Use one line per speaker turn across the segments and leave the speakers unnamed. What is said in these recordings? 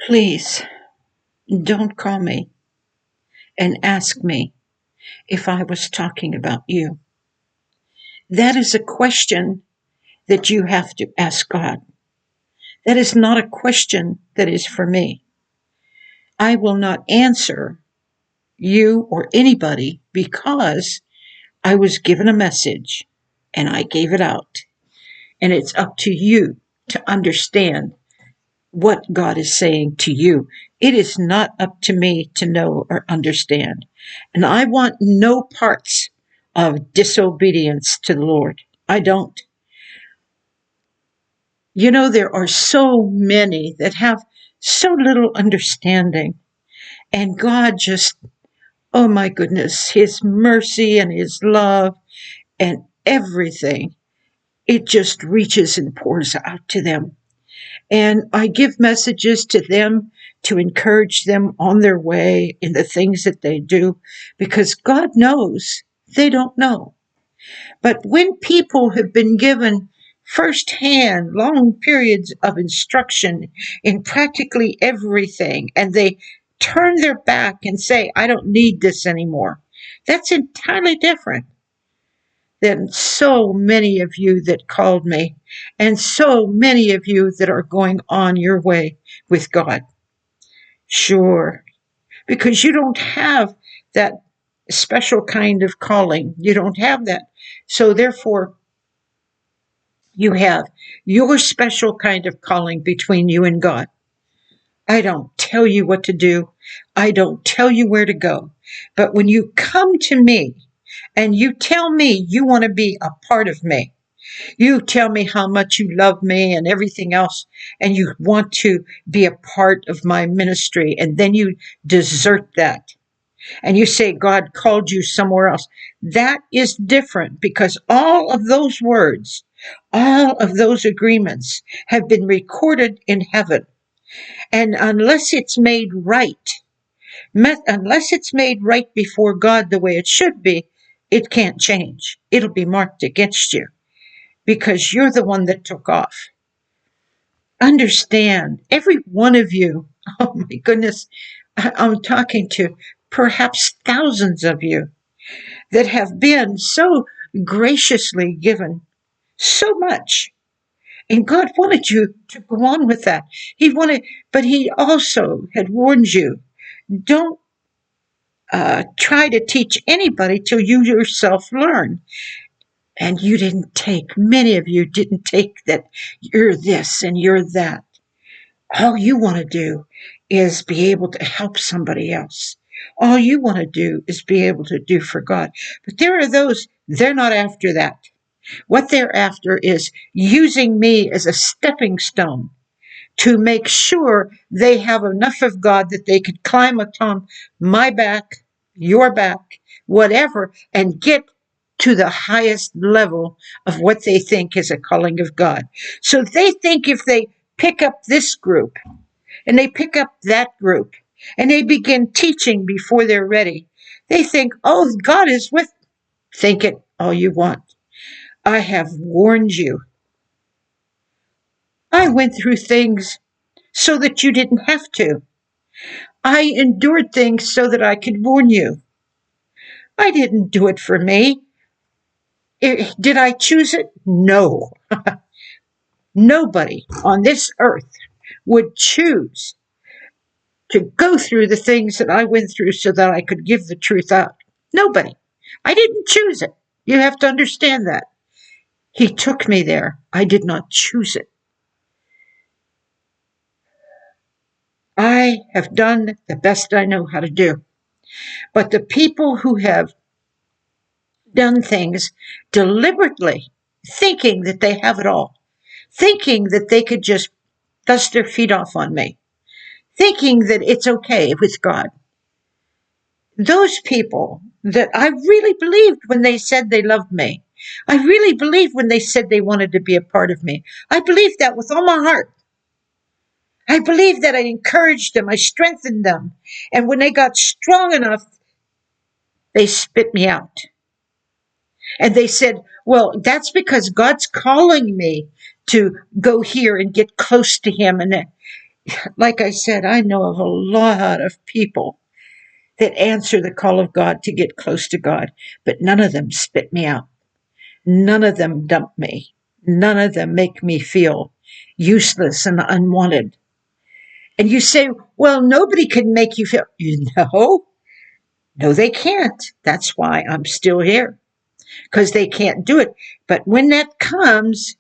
Please don't call me and ask me if I was talking about you. That is a question that you have to ask God. That is not a question that is for me. I will not answer you or anybody because I was given a message and I gave it out. And it's up to you to understand what God is saying to you. It is not up to me to know or understand. And I want no parts of disobedience to the Lord. I don't. You know, there are so many that have so little understanding. And God just, oh my goodness, His mercy and His love and everything, it just reaches and pours out to them. And I give messages to them to encourage them on their way in the things that they do, because God knows they don't know. But when people have been given firsthand long periods of instruction in practically everything, and they turn their back and say, I don't need this anymore, that's entirely different than so many of you that called me and so many of you that are going on your way with God. Sure, because you don't have that special kind of calling. You don't have that. So therefore, you have your special kind of calling between you and God. I don't tell you what to do. I don't tell you where to go. But when you come to me and you tell me you want to be a part of me, you tell me how much you love me and everything else, and you want to be a part of my ministry, and then you desert that. And you say God called you somewhere else. That is different, because all of those words, all of those agreements have been recorded in heaven. And unless it's made right, unless it's made right before God the way it should be, it can't change. It'll be marked against you because you're the one that took off. Understand, every one of you, oh my goodness, I'm talking to perhaps thousands of you that have been so graciously given so much. And God wanted you to go on with that. He wanted, but He also had warned you, don't try to teach anybody till you yourself learn. And you didn't take, many of you didn't take that you're this and you're that. All you want to do is be able to help somebody else. All you want to do is be able to do for God. But there are those, they're not after that. What they're after is using me as a stepping stone to make sure they have enough of God that they could climb upon my back, your back, whatever, and get to the highest level of what they think is a calling of God. So they think if they pick up this group and they pick up that group and they begin teaching before they're ready, they think, oh, God is with. Think it all you want. I have warned you. I went through things so that you didn't have to. I endured things so that I could warn you. I didn't do it for me. Did I choose it? No. Nobody on this earth would choose to go through the things that I went through so that I could give the truth out. Nobody. I didn't choose it. You have to understand that. He took me there. I did not choose it. I have done the best I know how to do. But the people who have done things deliberately, thinking that they have it all, thinking that they could just dust their feet off on me, thinking that it's okay with God. Those people that I really believed when they said they loved me, I really believed when they said they wanted to be a part of me. I believed that with all my heart. I believed that I encouraged them, I strengthened them. And when they got strong enough, they spit me out. And they said, well, that's because God's calling me to go here and get close to Him. And like I said, I know of a lot of people that answer the call of God to get close to God, but none of them spit me out. None of them dump me. None of them make me feel useless and unwanted. And you say, well, nobody can make you feel, no, they can't. That's why I'm still here, because they can't do it. But when that comes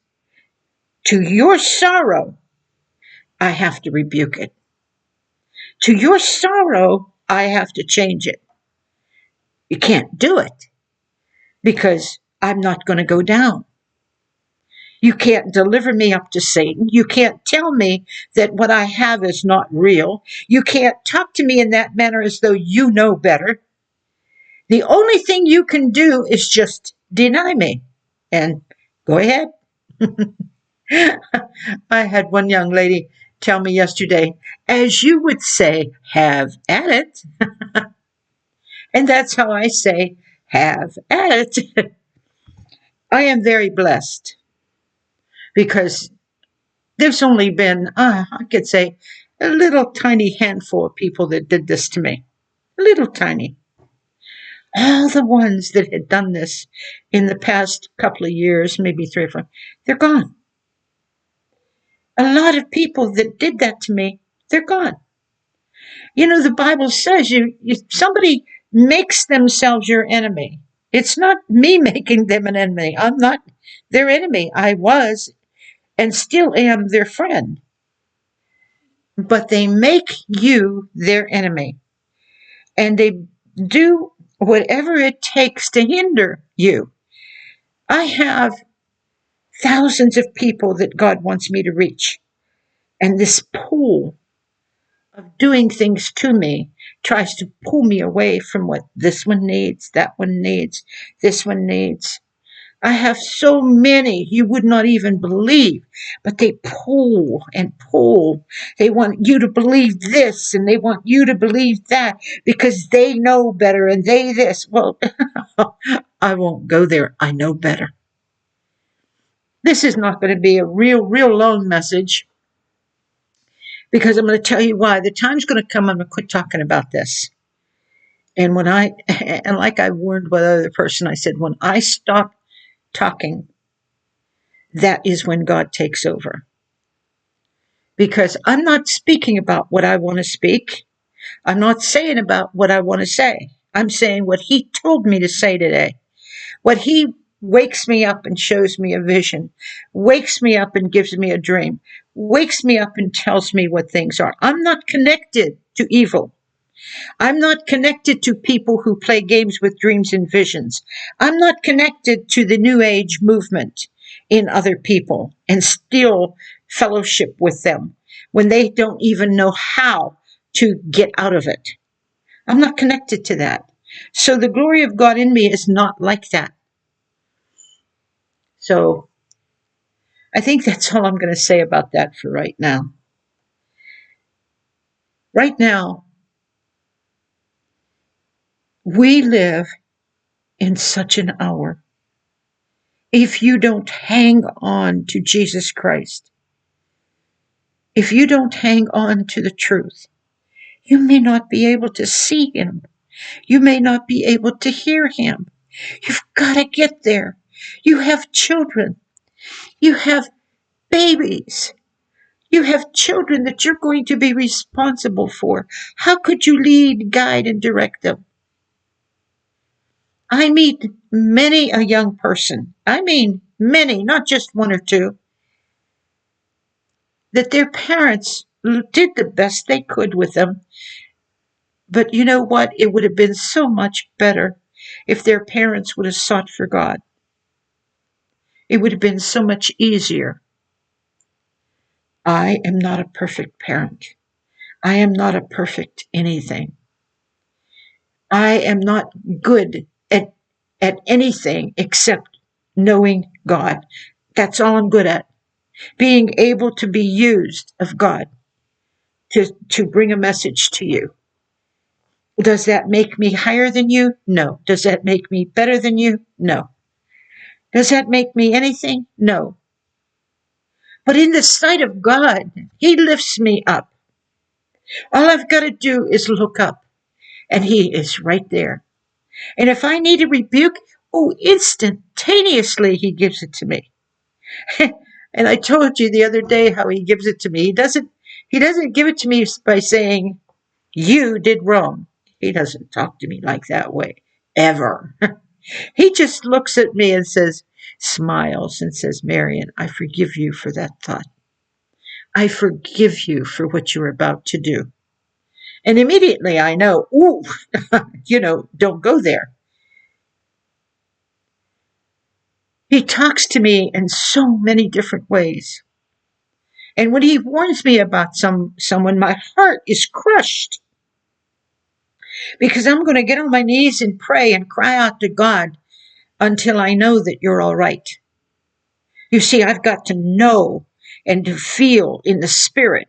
to your sorrow, I have to rebuke it. To your sorrow, I have to change it. You can't do it because I'm not going to go down. You can't deliver me up to Satan. You can't tell me that what I have is not real. You can't talk to me in that manner as though you know better. The only thing you can do is just deny me. And go ahead. I had one young lady tell me yesterday, as you would say, have at it. And that's how I say, have at it. I am very blessed because there's only been, I could say, a little tiny handful of people that did this to me. A little tiny. All the ones that had done this in the past couple of years, maybe 3 or 4, they're gone. A lot of people that did that to me, they're gone. You know, the Bible says somebody makes themselves your enemy. It's not me making them an enemy. I'm not their enemy. I was and still am their friend. But they make you their enemy. And they do whatever it takes to hinder you. I have thousands of people that God wants me to reach. And this pool of doing things to me tries to pull me away from what this one needs, that one needs, this one needs. I have so many you would not even believe, but they pull and pull. They want you to believe this and they want you to believe that because they know better and they this. Well, I won't go there. I know better. This is not going to be a real long message because I'm going to tell you why. The time's going to come I'm going to quit talking about this. And and like I warned one other person, I said, when I stop talking, that is when God takes over. Because I'm not speaking about what I want to speak. I'm not saying about what I want to say. I'm saying what He told me to say today. What He wakes me up and shows me a vision, wakes me up and gives me a dream, wakes me up and tells me what things are. I'm not connected to evil. I'm not connected to people who play games with dreams and visions. I'm not connected to the New Age movement in other people and still fellowship with them when they don't even know how to get out of it. I'm not connected to that. So the glory of God in me is not like that. So I think that's all I'm going to say about that for right now. Right now, we live in such an hour. If you don't hang on to Jesus Christ, if you don't hang on to the truth, you may not be able to see Him. You may not be able to hear Him. You've got to get there. You have children. You have babies. You have children that you're going to be responsible for. How could you lead, guide, and direct them? I meet many a young person. I mean, many, not just one or two, that their parents did the best they could with them. But you know what? It would have been so much better if their parents would have sought for God. It would have been so much easier. I am not a perfect parent. I am not a perfect anything. I am not good at anything except knowing God. That's all I'm good at. Being able to be used of God to bring a message to you. Does that make me higher than you? No. Does that make me better than you? No. Does that make me anything? No. But in the sight of God, He lifts me up. All I've got to do is look up, and he is right there. And if I need a rebuke, oh, instantaneously he gives it to me. And I told you the other day how he gives it to me. He doesn't give it to me by saying, you did wrong. He doesn't talk to me like that way, ever. He just looks at me and says, smiles and says, Marion, I forgive you for that thought. I forgive you for what you're about to do. And immediately I know, ooh, don't go there. He talks to me in so many different ways. And when he warns me about someone, my heart is crushed because I'm going to get on my knees and pray and cry out to God until I know that you're all right. You see, I've got to know and to feel in the spirit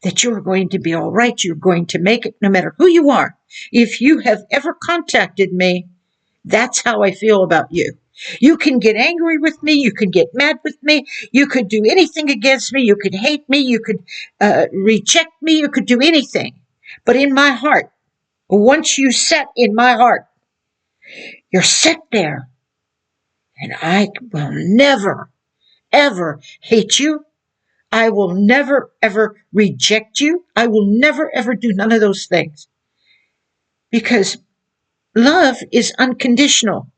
that you're going to be all right. You're going to make it no matter who you are. If you have ever contacted me, that's how I feel about you. You can get angry with me. You can get mad with me. You could do anything against me. You could hate me. You could reject me. You could do anything. But in my heart, once you set in my heart, you're set there. And I will never, ever hate you. I will never, ever reject you. I will never, ever do none of those things. Because love is unconditional.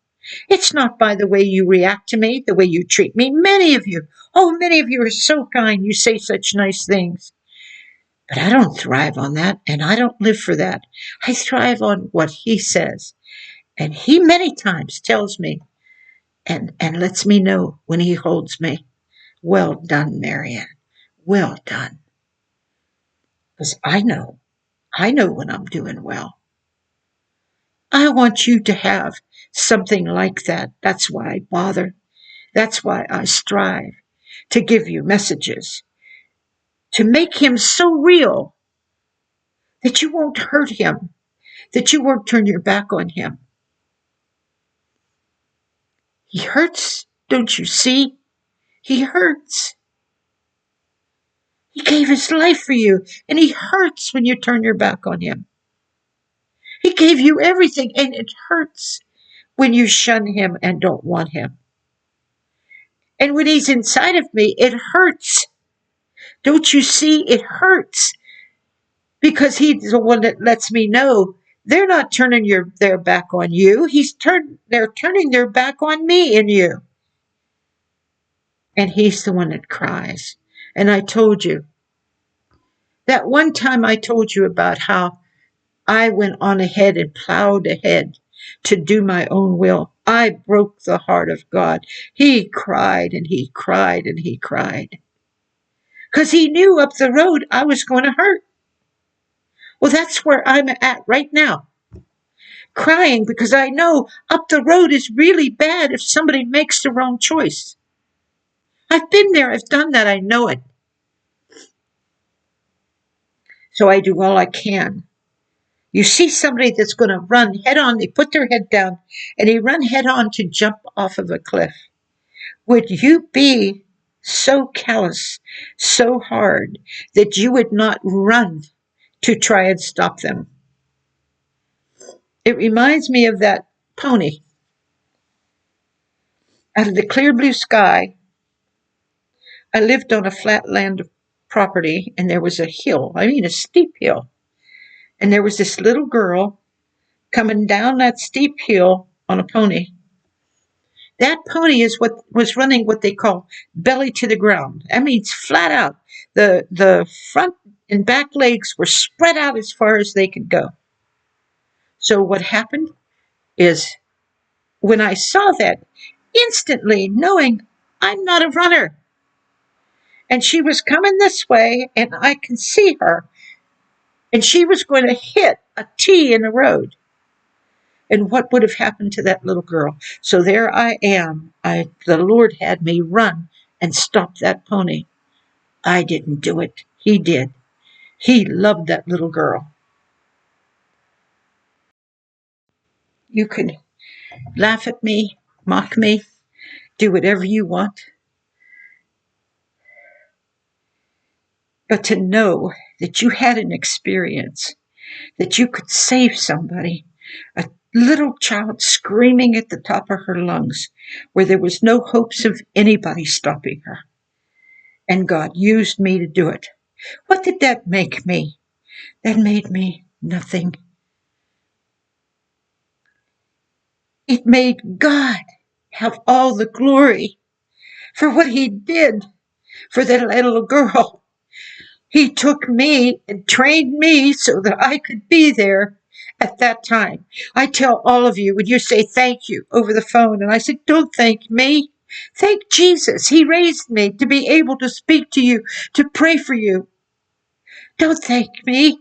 It's not by the way you react to me, the way you treat me. Many of you are so kind. You say such nice things. But I don't thrive on that, and I don't live for that. I thrive on what he says. And he many times tells me and lets me know when he holds me, well done, Marianne. Well done. Because I know when I'm doing well. I want you to have something like that. That's why I bother. That's why I strive to give you messages, to make him so real that you won't hurt him, that you won't turn your back on him. He hurts, don't you see? He hurts. He gave his life for you, and he hurts when you turn your back on him. He gave you everything, and it hurts when you shun him and don't want him. And when he's inside of me, it hurts. Don't you see? It hurts because he's the one that lets me know they're not turning their back on you. They're turning their back on me and you. And he's the one that cries. And I told you that one time I told you about how I went on ahead and plowed ahead to do my own will. I broke the heart of God. He cried and he cried and he cried. Because he knew up the road I was going to hurt. Well, that's where I'm at right now. Crying because I know up the road is really bad if somebody makes the wrong choice. I've been there. I've done that. I know it. So I do all I can. You see somebody that's going to run head on. They put their head down and they run head on to jump off of a cliff. Would you be so callous, so hard that you would not run to try and stop them? It reminds me of that pony. Out of the clear blue sky, I lived on a flat land property, and there was a hill, a steep hill. And there was this little girl coming down that steep hill on a pony. That pony is what was running what they call belly to the ground. That means flat out. The front and back legs were spread out as far as they could go. So what happened is when I saw that, instantly knowing I'm not a runner, and she was coming this way, and I can see her, and she was going to hit a T in the road. And what would have happened to that little girl? So there I am. The Lord had me run and stop that pony. I didn't do it. He did. He loved that little girl. You can laugh at me, mock me, do whatever you want. But to know that you had an experience, that you could save somebody, a little child screaming at the top of her lungs, where there was no hopes of anybody stopping her. And God used me to do it. What did that make me? That made me nothing. It made God have all the glory for what he did for that little girl. He took me and trained me so that I could be there at that time. I tell all of you when you say thank you over the phone, and I say, don't thank me. Thank Jesus. He raised me to be able to speak to you, to pray for you. Don't thank me.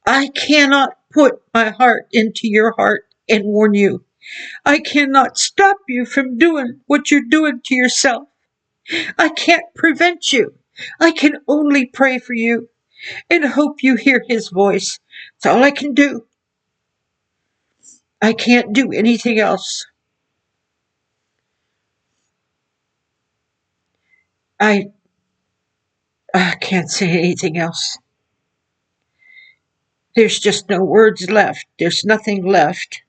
I cannot put my heart into your heart and warn you. I cannot stop you from doing what you're doing to yourself. I can't prevent you. I can only pray for you and hope you hear his voice. That's all I can do. I can't do anything else. I can't say anything else. There's just no words left. There's nothing left.